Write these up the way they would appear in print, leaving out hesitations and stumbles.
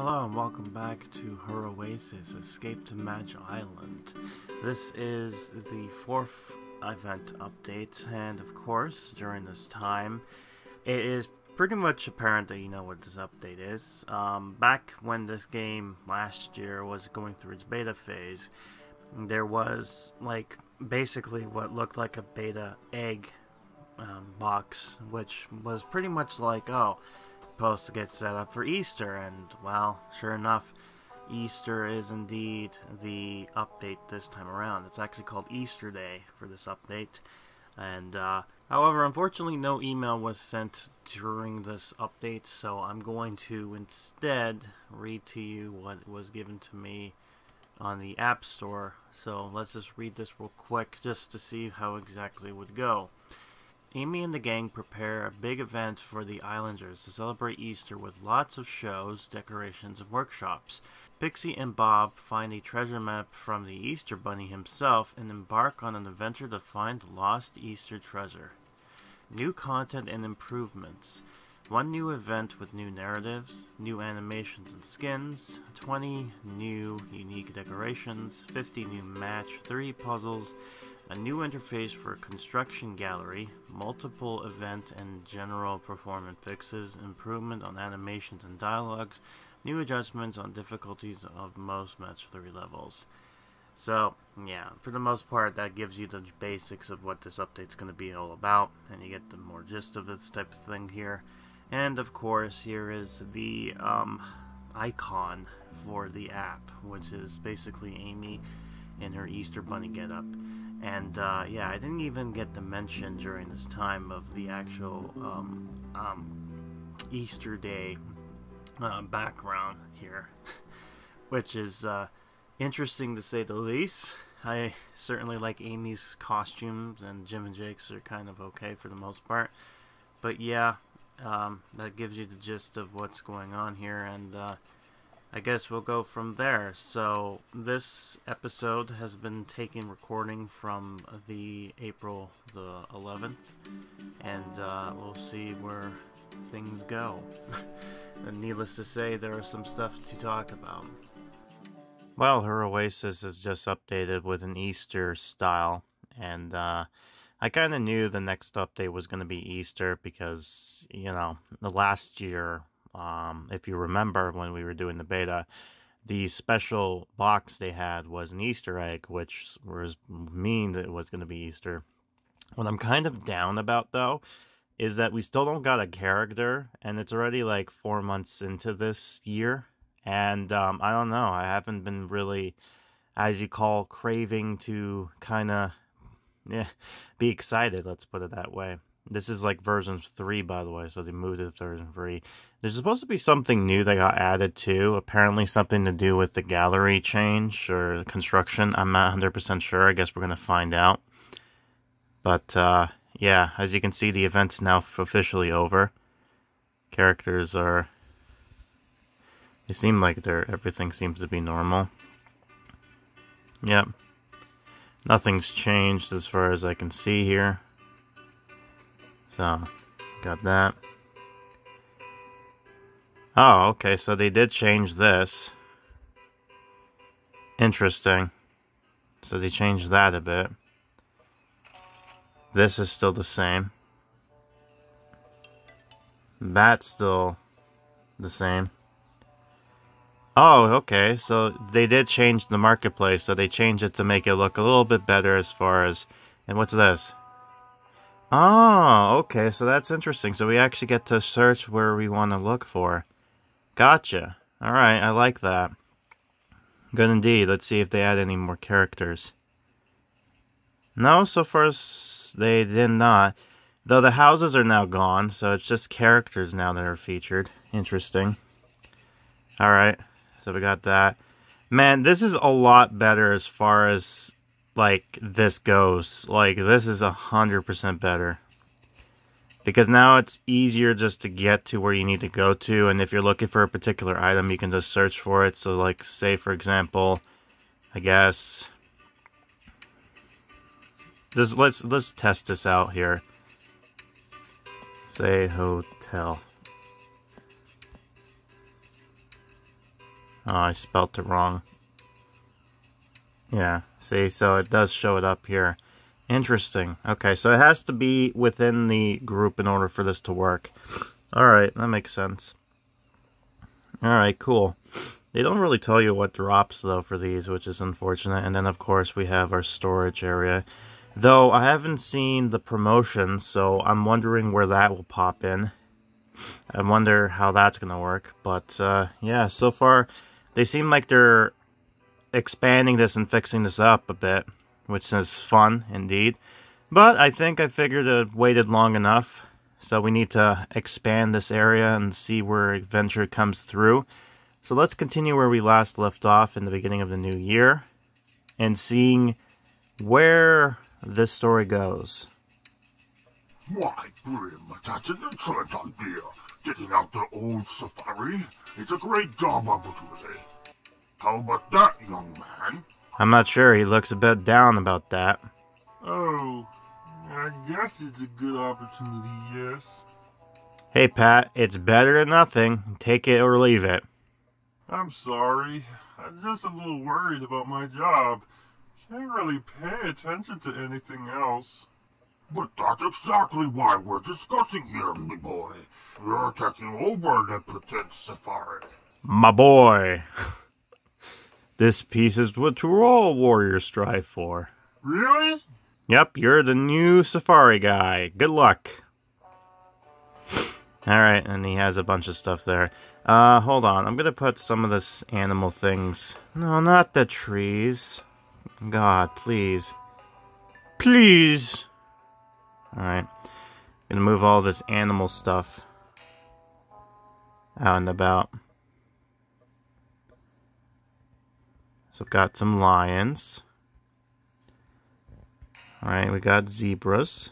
Hello and welcome back to her Oasis Escape to Match Island. This is the 4th event update, and of course, during this time, it is pretty much apparent that you know what this update is. Back when this game last year was going through its beta phase, there was like basically what looked like a beta egg box, which was pretty much like, oh, supposed to get set up for Easter, and well, sure enough, Easter is indeed the update this time around. It's actually called Easter Day for this update, and however, unfortunately no email was sent during this update, so I'm going to instead read to you what was given to me on the App Store. So let's just read this real quick just to see how exactly it would go. Amy and the gang prepare a big event for the Islanders to celebrate Easter with lots of shows, decorations, and workshops. Pixie and Bob find a treasure map from the Easter Bunny himself and embark on an adventure to find lost Easter treasure. New content and improvements. One new event with new narratives, new animations and skins, 20 new unique decorations, 50 new match 3 puzzles, a new interface for construction gallery, multiple event and general performance fixes, improvement on animations and dialogues, new adjustments on difficulties of most match 3 levels. So, yeah, for the most part, that gives you the basics of what this update's going to be all about, and you get the more gist of this type of thing here. And of course, here is the icon for the app, which is basically Amy in her Easter Bunny getup. And yeah, I didn't even get the mention during this time of the actual Easter Day background here, which is interesting to say the least. I certainly like Amy's costumes, and Jim and Jake's are kind of okay for the most part. But yeah, that gives you the gist of what's going on here, and I guess we'll go from there. So this episode has been taken recording from the April the 11th, and we'll see where things go. And needless to say, there is some stuff to talk about. Well, her Oasis is just updated with an Easter style, and I kind of knew the next update was going to be Easter because, you know, the last year, if you remember when we were doing the beta, the special box they had was an Easter egg, which was mean that it was going to be Easter. What I'm kind of down about, though, is that we still don't got a character, and it's already like 4 months into this year, and I don't know, I haven't been really, as you call, craving to kind of be excited, let's put it that way. This is like version 3, by the way, so they moved it to version 3. There's supposed to be something new that got added too, apparently something to do with the gallery change or construction. I'm not 100% sure, I guess we're going to find out. But yeah, as you can see, the event's now officially over. Characters are, they seem like everything seems to be normal. Yep. Nothing's changed as far as I can see here. So, got that. Oh, okay, so they did change this. Interesting. So they changed that a bit. This is still the same. That's still the same. Oh, okay, so they did change the marketplace, so they changed it to make it look a little bit better as far as... And what's this? Oh, okay, so that's interesting. So we actually get to search where we want to look for. Gotcha. Alright, I like that. Good indeed. Let's see if they add any more characters. No, so far they did not. Though the houses are now gone, so it's just characters now that are featured. Interesting. Alright, so we got that. Man, this is a lot better as far as, like, this goes. Like, this is 100% better. Because now it's easier just to get to where you need to go to, and if you're looking for a particular item, you can just search for it. So, like, say, for example, I guess... Let's test this out here. Say hotel. Oh, I spelt it wrong. Yeah, see, so it does show it up here. Interesting. Okay, so it has to be within the group in order for this to work. Alright, that makes sense. Alright, cool. They don't really tell you what drops, though, for these, which is unfortunate. And then, of course, we have our storage area. Though, I haven't seen the promotions, so I'm wondering where that will pop in. I wonder how that's going to work. But, yeah, so far, they seem like they're expanding this and fixing this up a bit, which is fun, indeed. But I think I figured it waited long enough, so we need to expand this area and see where adventure comes through. So let's continue where we last left off in the beginning of the new year, and seeing where this story goes. Why, Grim, that's an excellent idea. Getting out the old safari. It's a great job opportunity. How about that, young man? I'm not sure. He looks a bit down about that. Oh, I guess it's a good opportunity, yes. Hey, Pat, it's better than nothing. Take it or leave it. I'm sorry. I'm just a little worried about my job. Can't really pay attention to anything else. But that's exactly why we're discussing here, my boy. You're taking over the Prudence safari. My boy. This piece is what all warriors strive for. Really? Yep, you're the new safari guy. Good luck. Alright, and he has a bunch of stuff there. Hold on. I'm gonna put some of this animal things. No, not the trees. God, please. Please! Alright. Gonna move all this animal stuff out and about. So got some lions. Alright, we got zebras.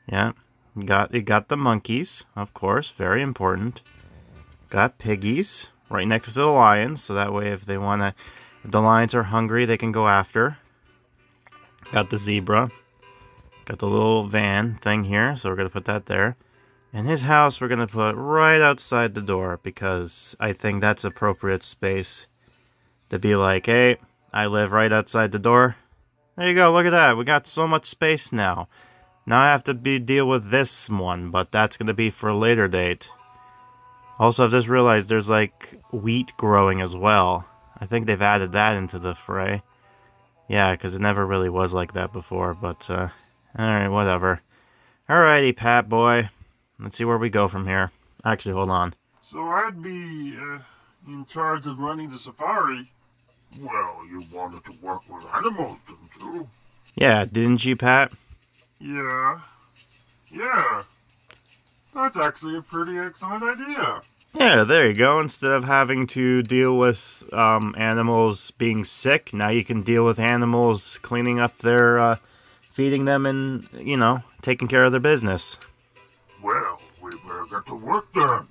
Yeah. You got the monkeys, of course, very important. Got piggies right next to the lions, so that way if the lions are hungry, they can go after. Got the zebra. Got the little van thing here, so we're gonna put that there. And his house we're gonna put right outside the door, because I think that's appropriate space to be like, hey, I live right outside the door. There you go, look at that. We got so much space now. Now I have to deal with this one, but that's going to be for a later date. Also, I've just realized there's like wheat growing as well. I think they've added that into the fray. Yeah, because it never really was like that before, but alright, whatever. Alrighty, Pat boy. Let's see where we go from here. Actually, hold on. So I'd be in charge of running the safari. Well, you wanted to work with animals, didn't you? Yeah, didn't you, Pat? Yeah. That's actually a pretty excellent idea. Yeah, there you go. Instead of having to deal with animals being sick, now you can deal with animals cleaning up their, feeding them and, you know, taking care of their business. Well, we better get to work then.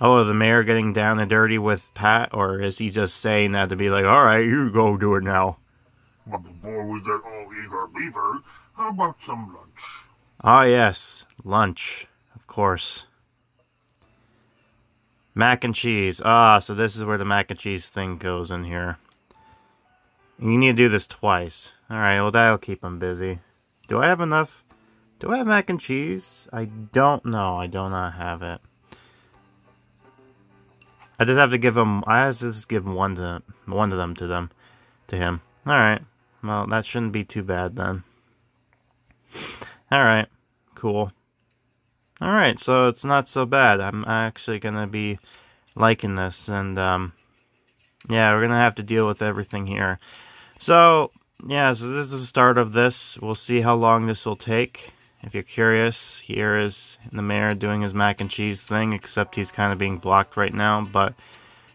Oh, the mayor getting down and dirty with Pat, or is he just saying that to be like, alright, you go do it now? But before we get all eager beaver, how about some lunch? Ah, yes, lunch, of course. Mac and cheese. Ah, so this is where the mac and cheese thing goes in here. You need to do this twice. Alright, well that'll keep him busy. Do I have enough? Do I have mac and cheese? I don't know. I do not have it. I just have to give him. I have to just give one of them to him. All right. Well, that shouldn't be too bad then. All right. Cool. All right. So it's not so bad. I'm actually gonna be liking this, and yeah, we're gonna have to deal with everything here. So yeah. So this is the start of this. We'll see how long this will take. If you're curious, here is the mayor doing his mac and cheese thing, except he's kind of being blocked right now, but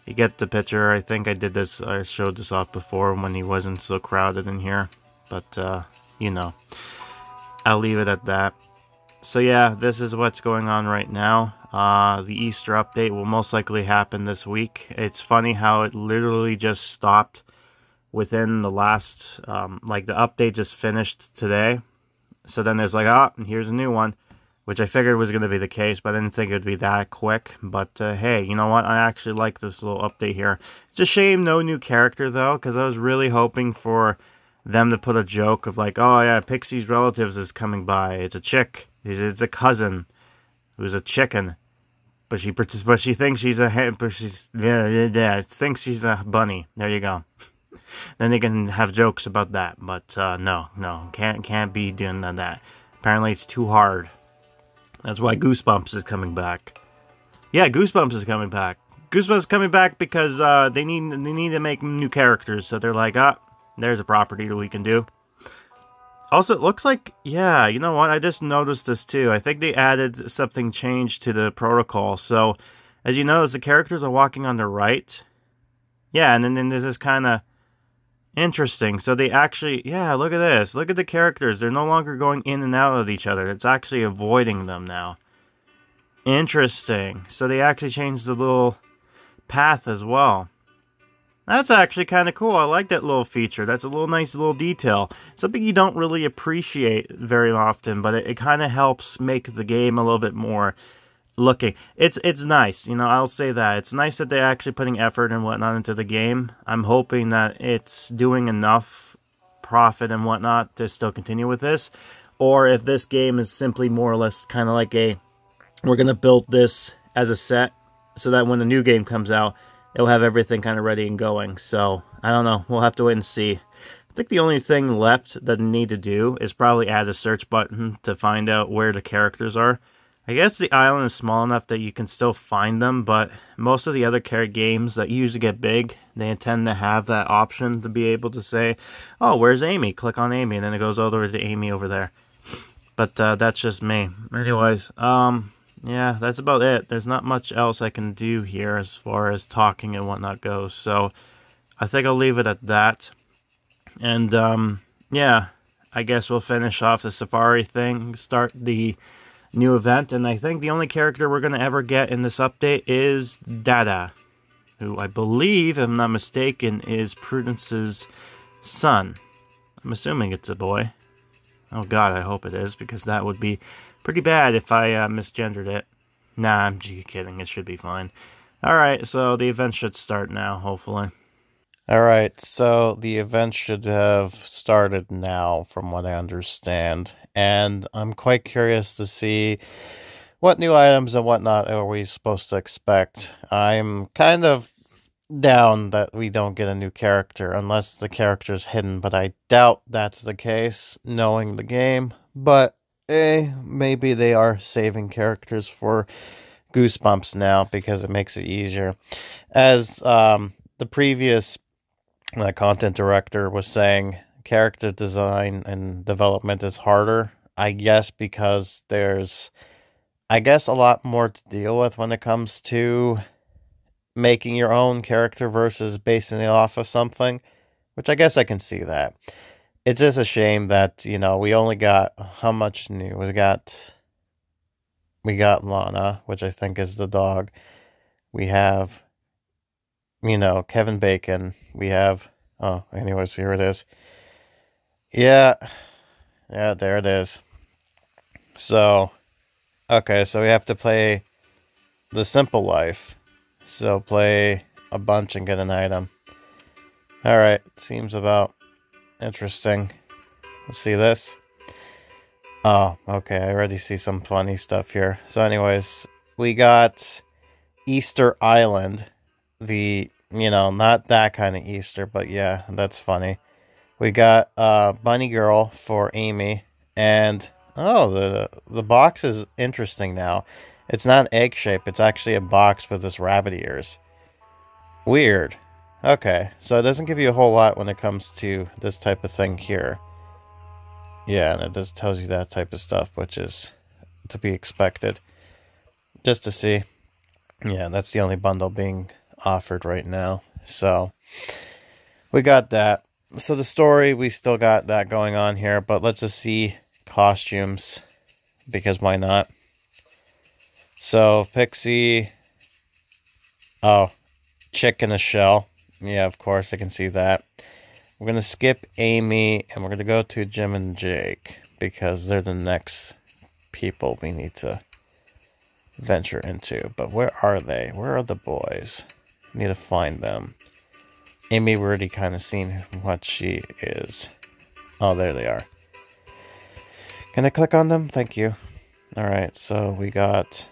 you get the picture. I think I showed this off before when he wasn't so crowded in here, but, you know, I'll leave it at that. So yeah, this is what's going on right now. The Easter update will most likely happen this week. It's funny how it literally just stopped within the last, like the update just finished today. So then there's like, ah, here's a new one. which I figured was going to be the case, but I didn't think it would be that quick. But hey, you know what? I actually like this little update here. It's a shame no new character, though, because I was really hoping for them to put a joke of like, oh yeah, Pixie's relatives is coming by. It's a chick. It's a cousin who's a chicken. But she thinks she's a thinks she's a bunny. There you go. Then they can have jokes about that. But no, can't be doing that. Apparently it's too hard. That's why Goosebumps is coming back. Yeah, Goosebumps is coming back. Goosebumps is coming back because they need to make new characters. So they're like, there's a property that we can do. Also, it looks like, yeah, you know what? I just noticed this too. I think they added something changed to the protocol. So, as you notice, the characters are walking on the right. Yeah, and then this is kind of interesting. So they actually, yeah, look at this. Look at the characters. They're no longer going in and out of each other. It's actually avoiding them now. Interesting. So they actually changed the little path as well. That's actually kind of cool. I like that little feature. That's a nice little detail. Something you don't really appreciate very often, but it kind of helps make the game a little bit more looking. It's nice, you know, I'll say that. It's nice that they're actually putting effort and whatnot into the game. I'm hoping that it's doing enough profit and whatnot to still continue with this. Or if this game is simply more or less kind of like we're going to build this as a set so that when the new game comes out, it'll have everything kind of ready and going. So, I don't know. We'll have to wait and see. I think the only thing left that I need to do is probably add a search button to find out where the characters are. I guess the island is small enough that you can still find them, but most of the other games that usually get big, they tend to have that option to be able to say, oh, where's Amy? Click on Amy, and then it goes all the way to Amy over there. But that's just me. Anyways, yeah, that's about it. There's not much else I can do here as far as talking and whatnot goes. So I think I'll leave it at that. And yeah, I guess we'll finish off the Safari thing, start the new event. And I think the only character we're going to ever get in this update is Dada, who I believe, if I'm not mistaken, is Prudence's son. I'm assuming it's a boy. Oh god, I hope it is, because that would be pretty bad if I misgendered it. Nah, I'm kidding. It should be fine. Alright, so the event should start now, hopefully. Alright, so the event should have started now, from what I understand. And I'm quite curious to see what new items and whatnot are we supposed to expect. I'm kind of down that we don't get a new character, unless the character's hidden, but I doubt that's the case, knowing the game. But maybe they are saving characters for Goosebumps now because it makes it easier. As the previous content director was saying, character design and development is harder, I guess, because there's, I guess, a lot more to deal with when it comes to making your own character versus basing it off of something, which I guess I can see that. It's just a shame that, you know, we only got, how much new? We got Lana, which I think is the dog. We have, you know, Kevin Bacon. We have, oh, anyways, here it is. Yeah, there it is. So, okay, so we have to play the simple life. So play a bunch and get an item. Alright, seems about interesting. Let's see this. Oh, okay, I already see some funny stuff here. So anyways, we got Easter Island. The, you know, not that kind of Easter, but yeah, that's funny. We got Bunny Girl for Amy. And, oh, the box is interesting now. It's not an egg shape, it's actually a box with this rabbit ears. Weird. Okay, so it doesn't give you a whole lot when it comes to this type of thing here. Yeah, and it just tells you that type of stuff, which is to be expected. Just to see. Yeah, that's the only bundle being offered right now. So, we got that. So the story, we still got that going on here, but let's just see costumes, because why not? So, Pixie, oh, chick in a shell. Yeah, of course, I can see that. We're going to skip Amy, and we're going to go to Jim and Jake, because they're the next people we need to venture into. But where are they? Where are the boys? We need to find them. Amy, we already kind of seen what she is. Oh, there they are. Can I click on them? Thank you. Alright, so we got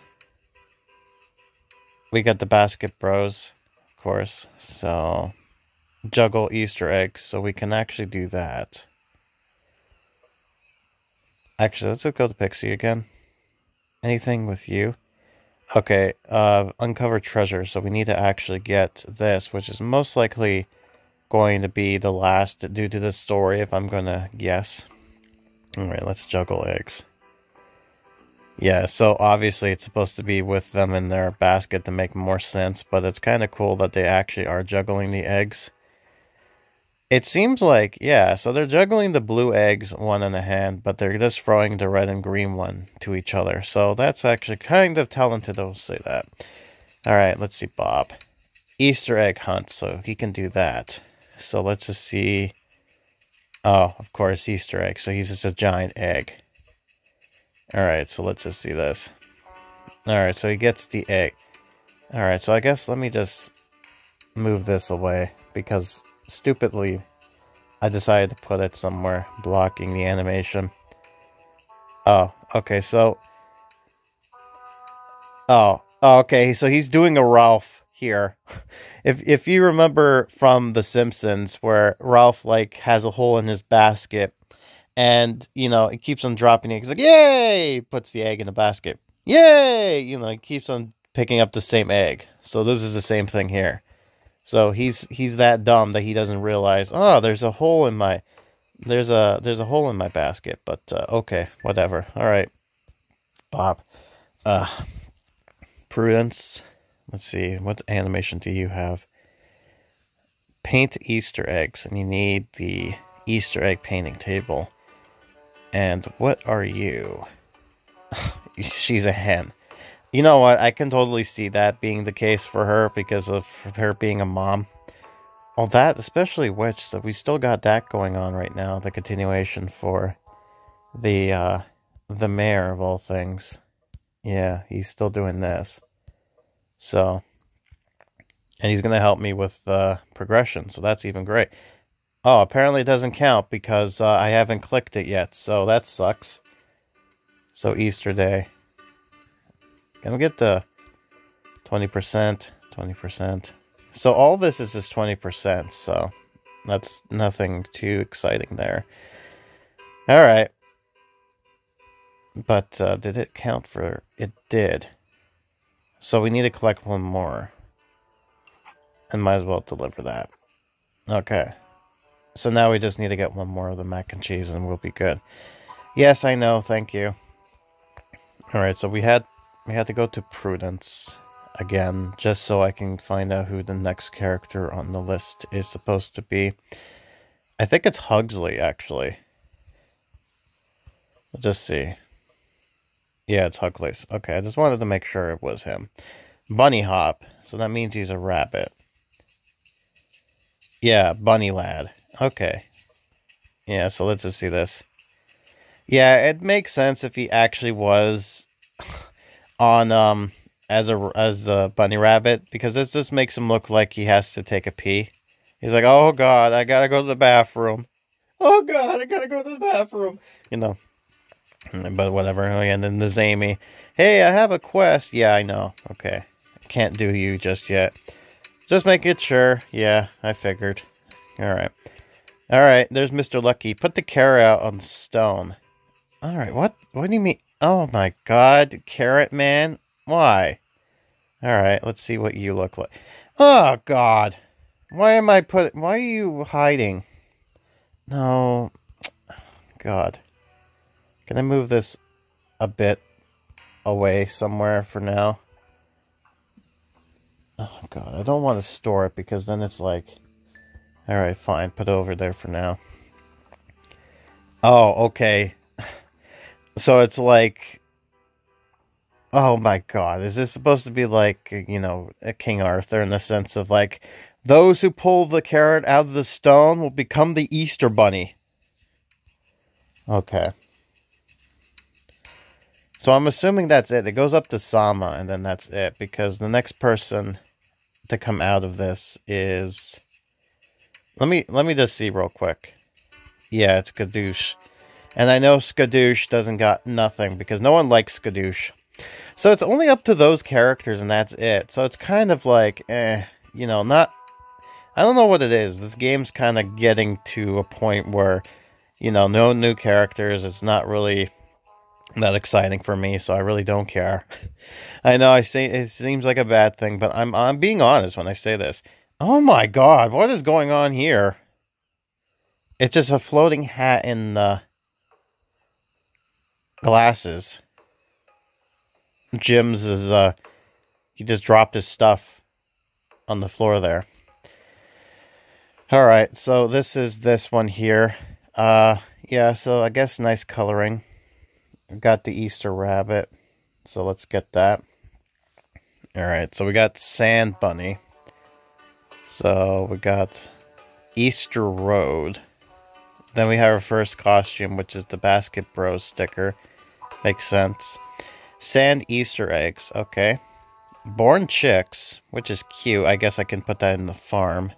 the Basket Bros, of course. So, juggle Easter eggs, so we can actually do that. Actually, let's go to Pixie again. Anything with you? Okay, uncover treasure, so we need to actually get this, which is most likely going to be the last due to the story, if I'm gonna guess. Alright, let's juggle eggs. Yeah, so obviously it's supposed to be with them in their basket to make more sense, but it's kind of cool that they actually are juggling the eggs. It seems like, yeah, so they're juggling the blue eggs, one in a hand, but they're just throwing the red and green one to each other. So that's actually kind of talented, I'll say that. Alright, let's see Bob. Easter egg hunt, so he can do that. So let's just see. Oh, of course, Easter egg. So he's just a giant egg. Alright, so let's just see this. Alright, so he gets the egg. Alright, so I guess let me just move this away, because stupidly I decided to put it somewhere blocking the animation. Oh, okay, so... Oh, okay, so he's doing a Ralph here. If you remember from The Simpsons, where Ralph, like, has a hole in his basket, and, you know, it keeps on dropping it. He's like, yay! Puts the egg in the basket. Yay! You know, he keeps on picking up the same egg. So this is the same thing here. So he's that dumb that he doesn't realize, oh, there's a hole in my hole in my basket. But okay, whatever. All right, Bob. Prudence. Let's see, what animation do you have? Paint Easter eggs, and you need the Easter egg painting table. And what are you? She's a hen. You know what? I can totally see that being the case for her because of her being a mom. Well, that, especially Witch, so we still got that going on right now. The continuation for the mayor of all things. Yeah, he's still doing this. So, and he's going to help me with progression, so that's even great. Oh, apparently it doesn't count because I haven't clicked it yet, so that sucks. So Easter Day. Can we get the 20%? 20%. So all this is just 20%, so that's nothing too exciting there. Alright. But did it count for... It did. So we need to collect one more. And might as well deliver that. Okay. So now we just need to get one more of the mac and cheese and we'll be good. Yes, I know. Thank you. Alright, so we had to go to Prudence again, just so I can find out who the next character on the list is supposed to be. I think it's Hugsley, actually. Let's just see. Yeah, it's Hugsley. Okay, I just wanted to make sure it was him. Bunny Hop. So that means he's a rabbit. Yeah, Bunny Lad. Okay. Yeah, so let's just see this. Yeah, it makes sense if he actually was on as the bunny rabbit, because this just makes him look like he has to take a pee. He's like, "Oh God, I gotta go to the bathroom. Oh God, I gotta go to the bathroom." You know. But whatever. And then there's Amy. Hey, I have a quest. Yeah, I know. Okay, can't do you just yet. Just making sure. Yeah, I figured. All right. All right. There's Mr. Lucky. Put the carrot out on the stone. All right. What do you mean? Oh my God, Carrot Man. Why? All right. Let's see what you look like. Oh God. Why are you hiding? No. God. Can I move this a bit away somewhere for now? Oh God, I don't want to store it because then it's like... Alright, fine. Put it over there for now. Oh, okay. So it's like... Oh my God, is this supposed to be like, you know, a King Arthur in the sense of like, those who pull the carrot out of the stone will become the Easter Bunny? Okay. So I'm assuming that's it. It goes up to Sama, and then that's it. Because the next person to come out of this is... Let me just see real quick. Yeah, it's Skadoosh. And I know Skadoosh doesn't got nothing, because no one likes Skadoosh. So it's only up to those characters, and that's it. So it's kind of like, you know, not... I don't know what it is. This game's kind of getting to a point where, you know, no new characters. It's not really that exciting for me, so I really don't care. I know I say it seems like a bad thing, but I'm being honest when I say this. Oh my god, what is going on here? It's just a floating hat in glasses. Jim's is he just dropped his stuff on the floor there. Alright, so this is this one here. Yeah, so I guess nice coloring. Got the Easter rabbit, so let's get that. Alright, so we got Sand Bunny. So we got Easter Road. Then we have our first costume, which is the Basket Bros sticker. Makes sense. Sand Easter eggs, okay. Born chicks, which is cute. I guess I can put that in the farm.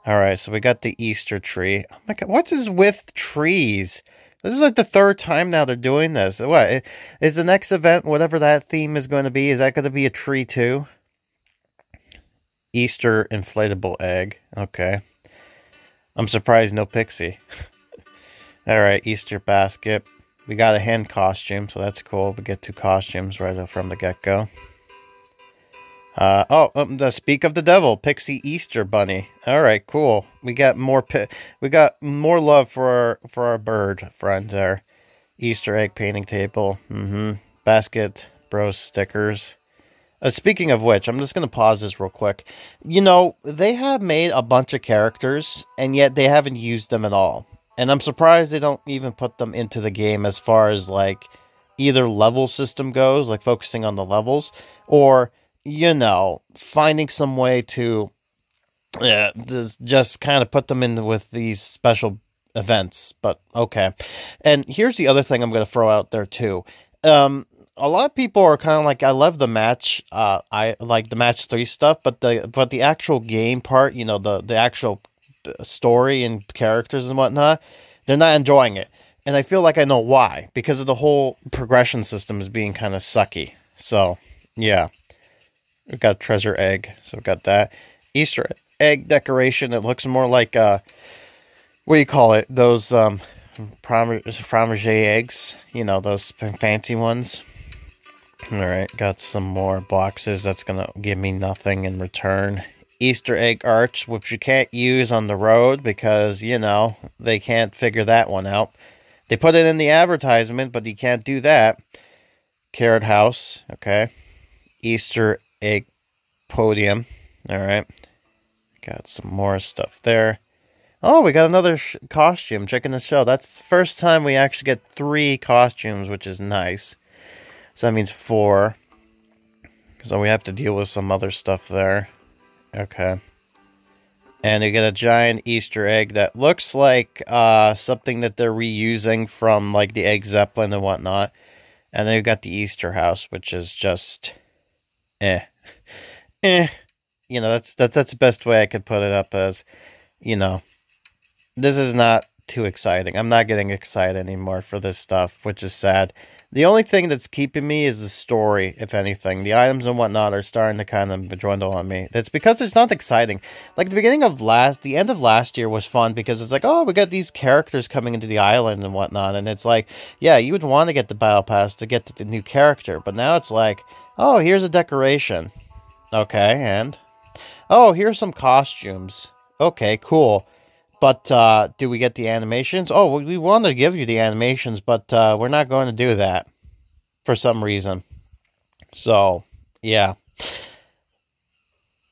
Alright, so we got the Easter tree. Oh my god, what is with trees? This is like the third time now they're doing this. What? Is the next event, whatever that theme is going to be, is that going to be a tree too? Easter inflatable egg. Okay. I'm surprised no Pixie. Alright, Easter basket. We got a hen costume, so that's cool. We get 2 costumes right from the get-go. The Speak of the Devil, Pixie Easter Bunny. All right, cool. We got more love for our bird friends there. Easter egg painting table. Basket Bros stickers. Speaking of which, I'm just gonna pause this real quick. You know, they have made a bunch of characters, and yet they haven't used them at all. And I'm surprised they don't even put them into the game as far as like either level system goes, like focusing on the levels, or you know, finding some way to just kind of put them in with these special events. But okay. And here's the other thing I'm going to throw out there too. A lot of people are kind of like, I love the match. I like the match 3 stuff, but the actual game part, you know, the actual story and characters and whatnot, they're not enjoying it. And I feel like I know why, because of the whole progression system is being kind of sucky. So yeah. We've got a treasure egg, so we've got that. Easter egg decoration. It looks more like, what do you call it? Those fromage eggs. You know, those fancy ones. Alright, got some more boxes. That's going to give me nothing in return. Easter egg arch, which you can't use on the road because, you know, they can't figure that one out. They put it in the advertisement, but you can't do that. Carrot house, okay. Easter egg podium. Alright. Got some more stuff there. Oh, we got another costume. Checking the show. That's the first time we actually get 3 costumes, which is nice. So that means 4. So we have to deal with some other stuff there. Okay. And you get a giant Easter egg that looks like something that they're reusing from like the Egg Zeppelin and whatnot. And then you got the Easter house, which is just you know, that's the best way I could put it up as, you know, this is not too exciting. I'm not getting excited anymore for this stuff, which is sad. The only thing that's keeping me is the story, if anything. The items and whatnot are starting to kind of dwindle on me. That's because it's not exciting. Like, the end of last year was fun because it's like, oh, we got these characters coming into the island and whatnot. And it's like, yeah, you would want to get the Battle Pass to get the new character. But now it's like, oh, here's a decoration. Okay, and? Oh, here's some costumes. Okay, cool. But, do we get the animations? Oh, we want to give you the animations, but, we're not going to do that. For some reason. So, yeah.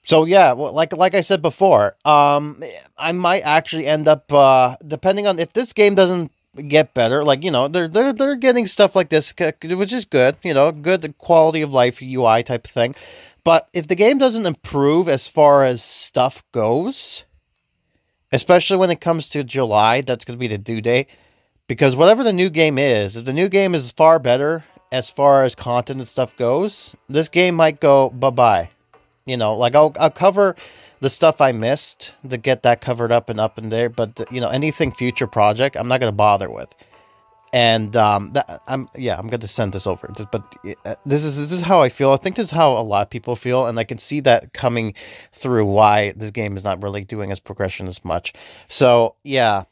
So, yeah, well, like I said before, I might actually end up, depending on if this game doesn't get better, like, you know, they're getting stuff like this, which is good, you know, good quality of life UI type of thing. But if the game doesn't improve as far as stuff goes, especially when it comes to July, that's going to be the due date. Because whatever the new game is, if the new game is far better as far as content and stuff goes, this game might go bye-bye. You know, like I'll cover the stuff I missed to get that covered up in there, but you know, anything future project, I'm not gonna bother with. And I'm going to send this over. But this is how I feel. I think this is how a lot of people feel, and I can see that coming through why this game is not really doing its progression as much. So yeah,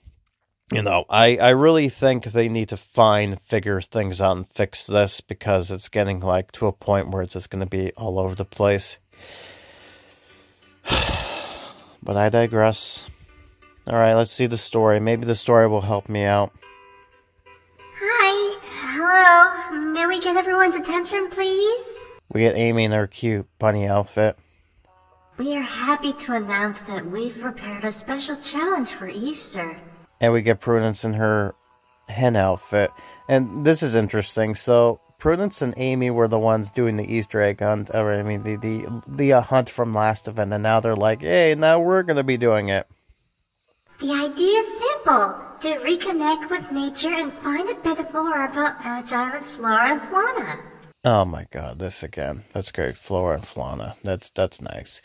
you know, I really think they need to figure things out and fix this, because it's getting like to a point where it's just going to be all over the place. But I digress. All right, let's see the story. Maybe the story will help me out. Hi. Hello. May we get everyone's attention, please? We get Amy in her cute bunny outfit. We are happy to announce that we've prepared a special challenge for Easter. And we get Prudence in her hen outfit. And this is interesting. So Prudence and Amy were the ones doing the Easter egg hunt. Or, I mean, the hunt from last event. And now they're like, hey, now we're going to be doing it. The idea is simple. To reconnect with nature and find a bit more about Edge Island's flora and fauna. Oh my god, this again. That's great. Flora and fauna. That's nice.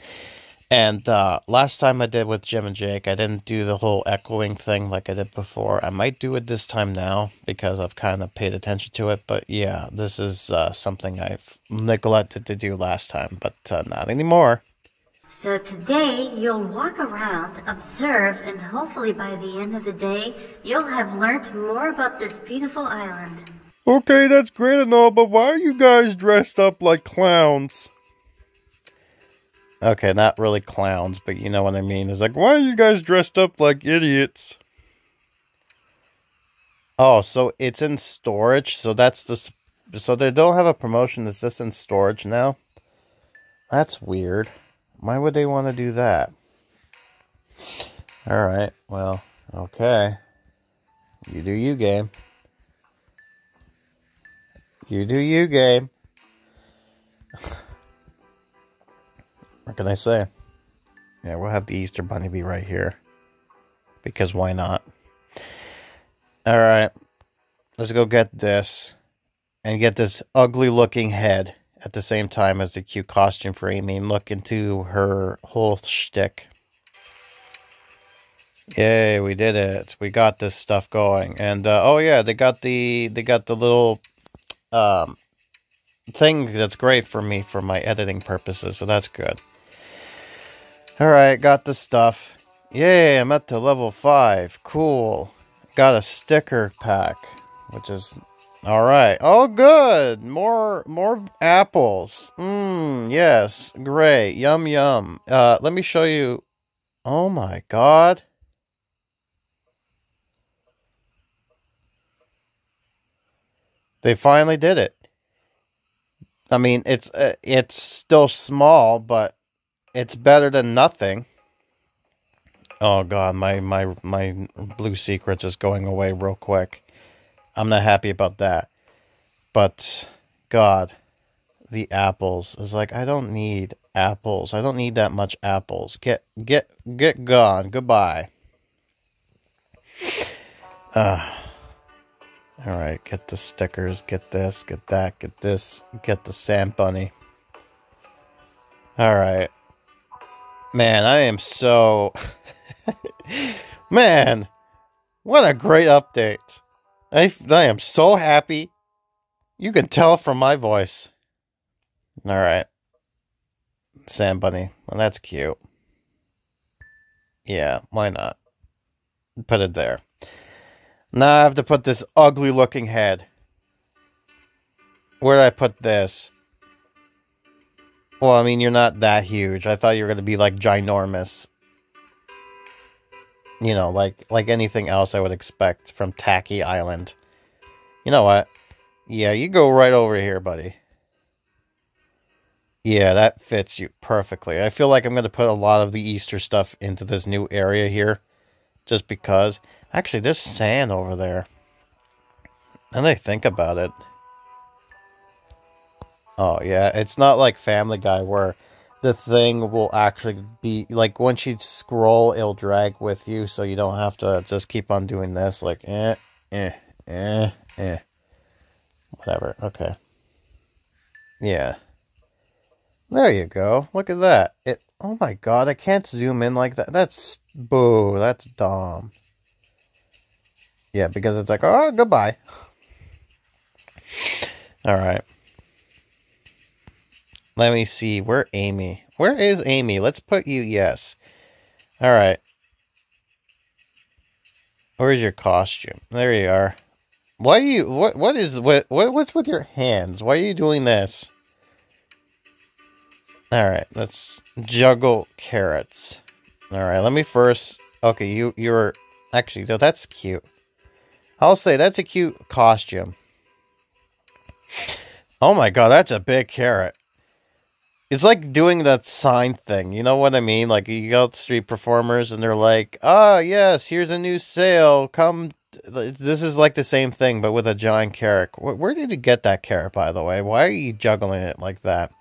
And last time I did with Jim and Jake, I didn't do the whole echoing thing like I did before. I might do it this time now, because I've kind of paid attention to it. But yeah, this is something I've neglected to do last time, but not anymore. So today, you'll walk around, observe, and hopefully by the end of the day, you'll have learned more about this beautiful island. Okay, that's great and all, but why are you guys dressed up like clowns? Okay, not really clowns, but you know what I mean. It's like, why are you guys dressed up like idiots? Oh, so it's in storage? So that's the... So they don't have a promotion, is this in storage now? That's weird. Why would they want to do that? Alright, well, okay. You do you, game. You do you, game. What can I say? Yeah, we'll have the Easter Bunny be right here. Because why not? Alright. Let's go get this. And get this ugly looking head. At the same time as the cute costume for Amy, and look into her whole shtick. Yay, we did it. We got this stuff going. And oh yeah, they got the little thing that's great for me for my editing purposes, so that's good. Alright, got the stuff. Yay, I'm up to level 5. Cool. Got a sticker pack, which is alright. Oh, good. More apples. Yes. Great. Yum, yum. Let me show you. Oh, my God. They finally did it. I mean, it's still small, but it's better than nothing. Oh, God. My blue secret's is going away real quick. I'm not happy about that. But, God, the apples. It's like, I don't need apples. I don't need that much apples. Get gone. Goodbye. Alright, get the stickers. Get this, get that, get this. Get the sand bunny. Alright. Man, I am so... Man, what a great update. I am so happy. You can tell from my voice. Alright. Sand bunny. Well, that's cute. Yeah, why not? Put it there. Now I have to put this ugly looking head. Where did I put this? Well, I mean, you're not that huge. I thought you were going to be, like, ginormous. You know, like anything else I would expect from Tacky Island. You know what? Yeah, you go right over here, buddy. Yeah, that fits you perfectly. I feel like I'm going to put a lot of the Easter stuff into this new area here. Just because. Actually, there's sand over there. And I think about it. Oh, yeah. It's not like Family Guy where the thing will actually be... Like, once you scroll, it'll drag with you. So you don't have to just keep on doing this. Like, Whatever. Okay. Yeah. There you go. Look at that. Oh my god, I can't zoom in like that. That's... Boo. That's dumb. Yeah, because it's like, oh, goodbye. Alright. Let me see. Where Amy? Where is Amy? Let's put you... Yes. Alright. Where's your costume? There you are. Why are you... What's with your hands? Why are you doing this? Alright, let's juggle carrots. Alright, let me first... Okay, you're... Actually, no, that's cute. I'll say that's a cute costume. Oh my god, that's a big carrot. It's like doing that sign thing. You know what I mean? Like, you go to street performers and they're like, ah, yes, here's a new sale. Come... This is like the same thing, but with a giant carrot. Where did you get that carrot, by the way? Why are you juggling it like that?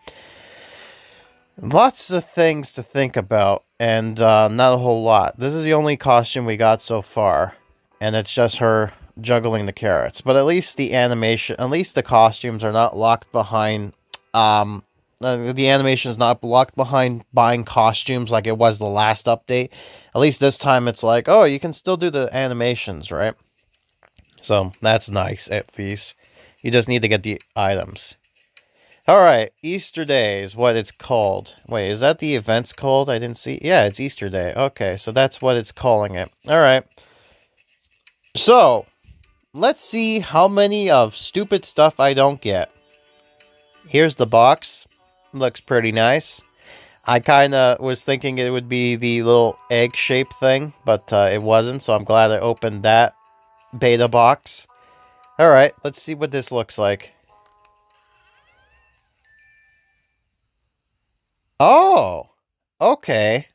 Lots of things to think about, and not a whole lot. This is the only costume we got so far, and it's just her juggling the carrots. But at least the animation, at least the costumes are not locked behind, the animation is not locked behind buying costumes like it was the last update. At least this time it's like, oh, you can still do the animations, right? So, that's nice, at least. You just need to get the items. Alright, Easter Day is what it's called. Wait, is that the event's called? I didn't see. Yeah, it's Easter Day. Okay, so that's what it's calling it. Alright. So, let's see how many of stupid stuff I don't get. Here's the box. Looks pretty nice. I kind of was thinking it would be the little egg-shaped thing, but it wasn't, so I'm glad I opened that beta box. Alright, let's see what this looks like. Oh, okay.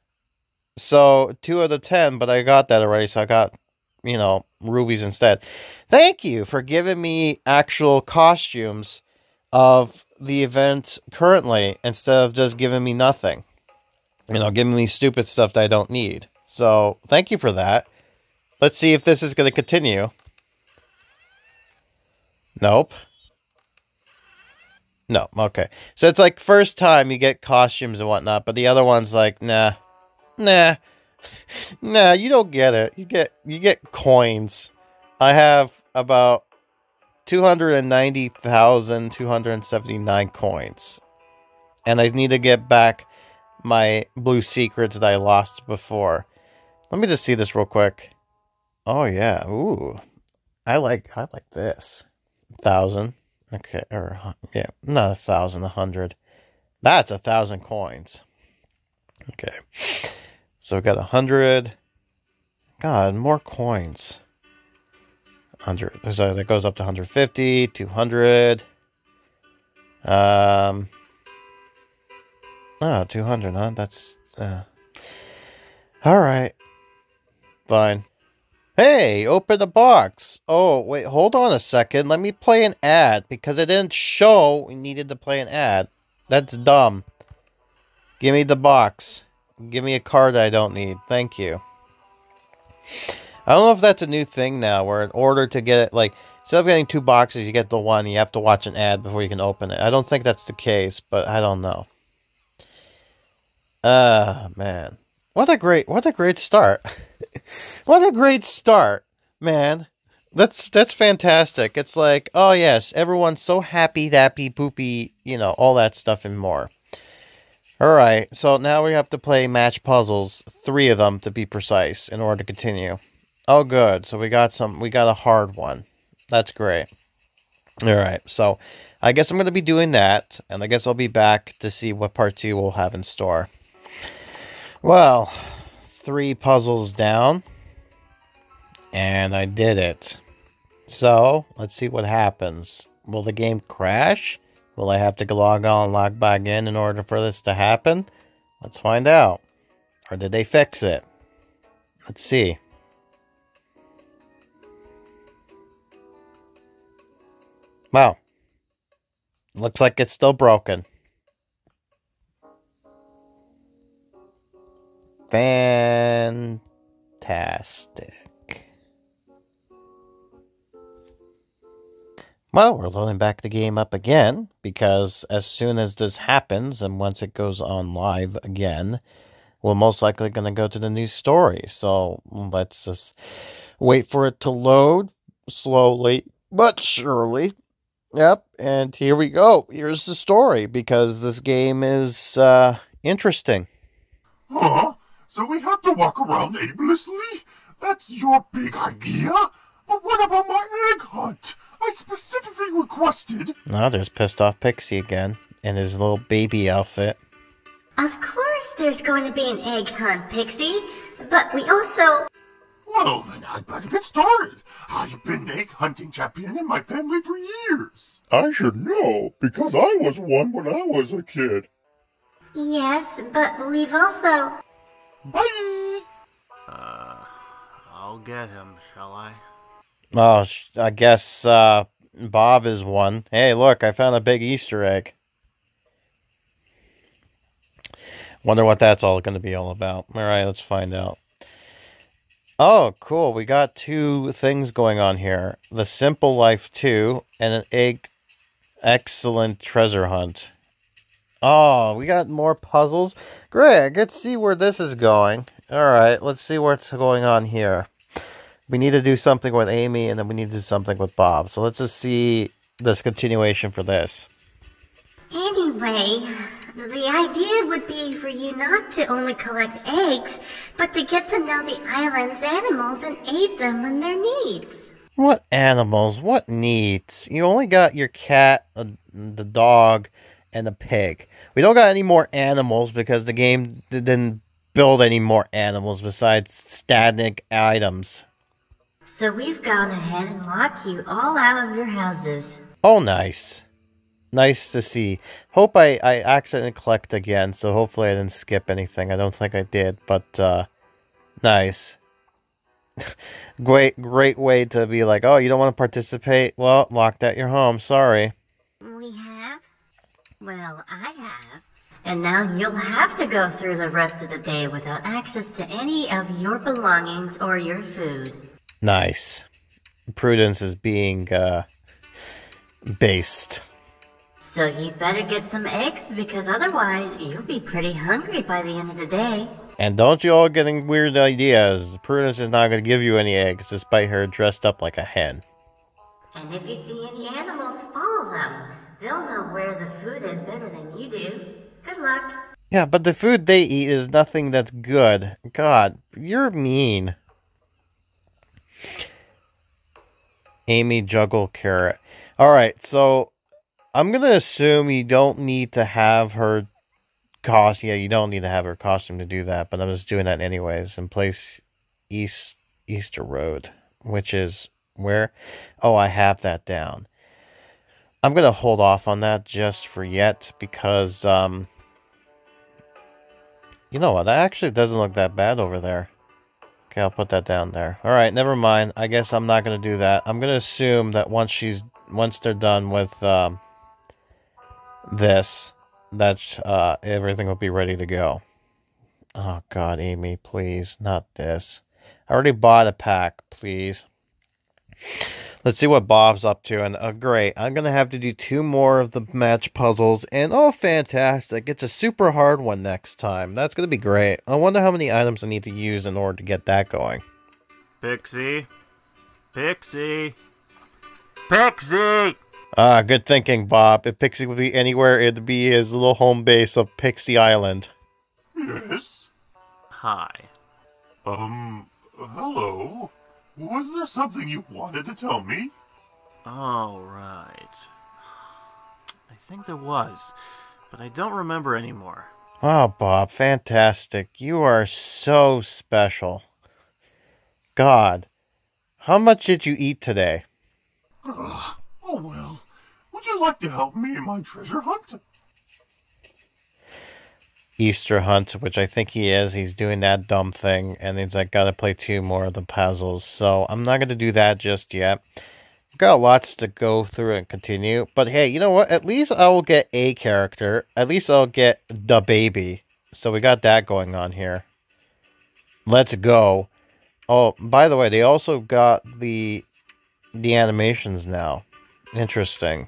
So, 2 out of 10, but I got that already, so I got, you know, rubies instead. Thank you for giving me actual costumes of the event currently, instead of just giving me nothing. You know, giving me stupid stuff that I don't need. So, thank you for that. Let's see if this is going to continue. Nope. No, okay. So it's like first time you get costumes and whatnot, but the other one's like, nah. Nah. Nah, you don't get it. You get coins. I have about 290,279 coins. And I need to get back my blue secrets that I lost before. Let me just see this real quick. Oh yeah. Ooh. I like this. 1,000. Okay, or, yeah, not 1,000, 100. That's 1,000 coins. Okay. So we got 100. God, more coins. 100. So that goes up to 150, 200. 200, huh? That's, alright. Fine. Hey, open the box. Oh, wait, hold on a second. Let me play an ad, because it didn't show we needed to play an ad. That's dumb. Give me the box. Give me a card I don't need. Thank you. I don't know if that's a new thing now, where in order to get it, like, instead of getting 2 boxes, you get the one, you have to watch an ad before you can open it. I don't think that's the case, but I don't know. Man. What a great start. What a great start, man. That's fantastic. It's like, oh yes, everyone's so happy, dappy, poopy, you know, all that stuff and more. Alright, so now we have to play match puzzles, 3 of them to be precise, in order to continue. Oh good, so we got a hard one. That's great. Alright, so I guess I'm going to be doing that, and I guess I'll be back to see what part 2 we'll have in store. Well, 3 puzzles down, and I did it. So, let's see what happens. Will the game crash? Will I have to log on and log back in order for this to happen? Let's find out. Or did they fix it? Let's see. Wow. Looks like it's still broken. Fantastic. Well, we're loading back the game up again, because as soon as this happens, and once it goes on live again, we're most likely going to go to the new story. So let's just wait for it to load slowly but surely. Yep, and here we go. Here's the story, because this game is interesting. Huh? So we have to walk around aimlessly? That's your big idea? But what about my egg hunt? I specifically requested... Oh, there's pissed off Pixie again, in his little baby outfit. Of course there's going to be an egg hunt, Pixie. But we also... Well, then I'd better get started. I've been egg hunting champion in my family for years. I should know, because I was one when I was a kid. Yes, but we've also... Bye! I'll get him, shall I? Oh, I guess Bob is one. Hey, look, I found a big Easter egg. Wonder what that's all going to be all about. All right, let's find out. Oh, cool. We got two things going on here. The Simple Life 2 and an excellent treasure hunt. Oh, we got more puzzles. Great, let's see where this is going. All right, let's see what's going on here. We need to do something with Amy, and then we need to do something with Bob. So let's just see this continuation for this. Anyway, the idea would be for you not to only collect eggs, but to get to know the island's animals and aid them in their needs. What animals? What needs? You only got your cat, the dog, and the pig. We don't got any more animals because the game didn't build any more animals besides static items. So we've gone ahead and locked you all out of your houses. Oh, nice. Nice to see. Hope I accidentally collect again, so hopefully I didn't skip anything. I don't think I did, but nice. Great way to be like, oh, you don't want to participate? Well, locked at your home, sorry. We have? Well, I have. And now you'll have to go through the rest of the day without access to any of your belongings or your food. Nice. Prudence is being based. So you'd better get some eggs, because otherwise you'll be pretty hungry by the end of the day. And don't you all getting weird ideas. Prudence is not going to give you any eggs, despite her dressed up like a hen. And if you see any animals, follow them. They'll know where the food is better than you do. Good luck. Yeah, but the food they eat is nothing that's good. God, you're mean. Amy juggle carrot. Alright, so I'm going to assume you don't need to have her costume. Yeah, you don't need to have her costume to do that, but I'm just doing that anyways. And place Easter Road, which is where? Oh, I have that down. I'm going to hold off on that just for yet because, you know what? That actually doesn't look that bad over there. Okay, I'll put that down there. Alright, never mind. I guess I'm not going to do that. I'm going to assume that once they're done with this, that everything will be ready to go. Oh god, Amy, please, not this. I already bought a pack, please. Let's see what Bob's up to, and great, I'm gonna have to do 2 more of the match puzzles, and oh fantastic, it's a super hard one next time. That's gonna be great. I wonder how many items I need to use in order to get that going. Pixie? Pixie? Pixie! Ah, Good thinking, Bob. If Pixie would be anywhere, it'd be his little home base of Pixie Island. Yes? Hi. Hello? Was there something you wanted to tell me? All right. I think there was, but I don't remember anymore. Oh, Bob, fantastic. You are so special. God, how much did you eat today? Oh well. Would you like to help me in my treasure hunt? Easter hunt, which I think he is. He's doing that dumb thing, and he's like, gotta play 2 more of the puzzles. So I'm not gonna do that just yet. We've got lots to go through and continue. But hey, you know what? At least I will get a character. At least I'll get the baby. So we got that going on here. Let's go. Oh, by the way, they also got the animations now. Interesting.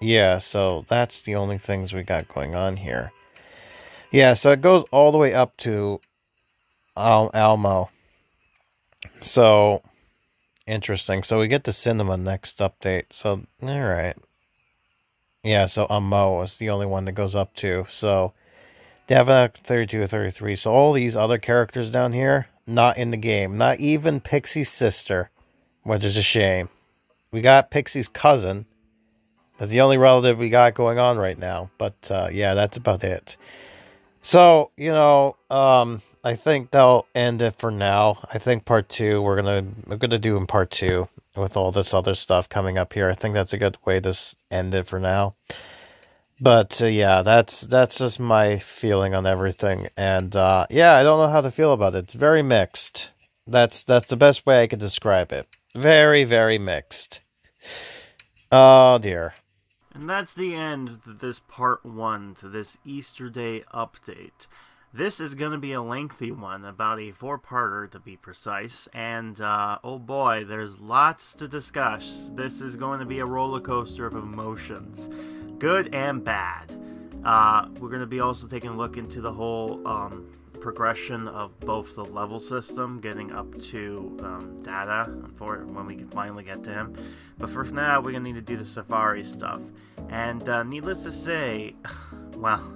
Yeah, so that's the only things we got going on here. Yeah, so it goes all the way up to Almo. So, interesting. So we get the Cinema next update. So, alright. Yeah, so Mo is the only one that goes up to. So, Davak 32 or 33. So all these other characters down here, not in the game. Not even Pixie's sister, which is a shame. We got Pixie's cousin. That's the only relative we got going on right now. But, yeah, that's about it. So, you know, I think they'll end it for now. I think part 2, we're gonna do in part 2 with all this other stuff coming up here. I think that's a good way to end it for now. But yeah, that's just my feeling on everything. And yeah, I don't know how to feel about it. It's very mixed. That's the best way I could describe it. Very, very mixed. Oh dear. And that's the end of this part 1 to this Easter Day update. This is going to be a lengthy one, about a 4-parter to be precise, and oh boy, there's lots to discuss. This is going to be a roller coaster of emotions, good and bad. We're going to be also taking a look into the whole progression of both the level system, getting up to Data for when we can finally get to him. But for now, we're going to need to do the Safari stuff. And needless to say, well,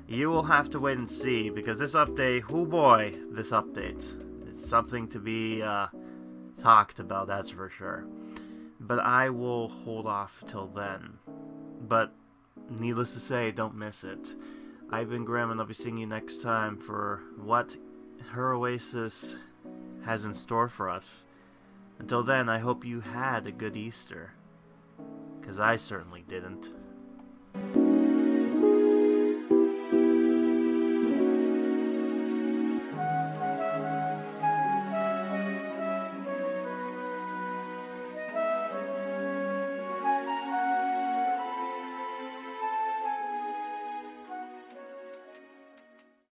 you will have to wait and see, because this update, oh boy, this update, it's something to be talked about, that's for sure. But I will hold off till then. But needless to say, don't miss it. I've been Graham, and I'll be seeing you next time for what her Oasis has in store for us. Until then, I hope you had a good Easter. 'Cause I certainly didn't.